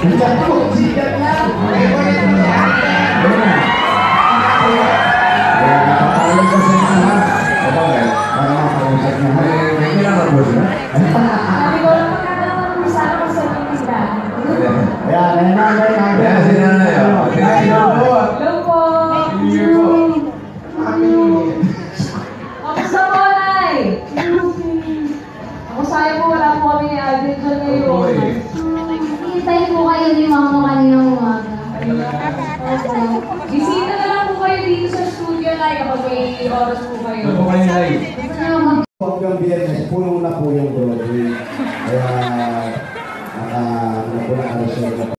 Sikat lang. Hintayin po kayo ni Mama kaninang umaga. Bisita na lang po kayo dito sa studio, Nay, kapag may oras po kayo. Hanggang Biyernes, puno na po yung Broadway. Kaya, naka,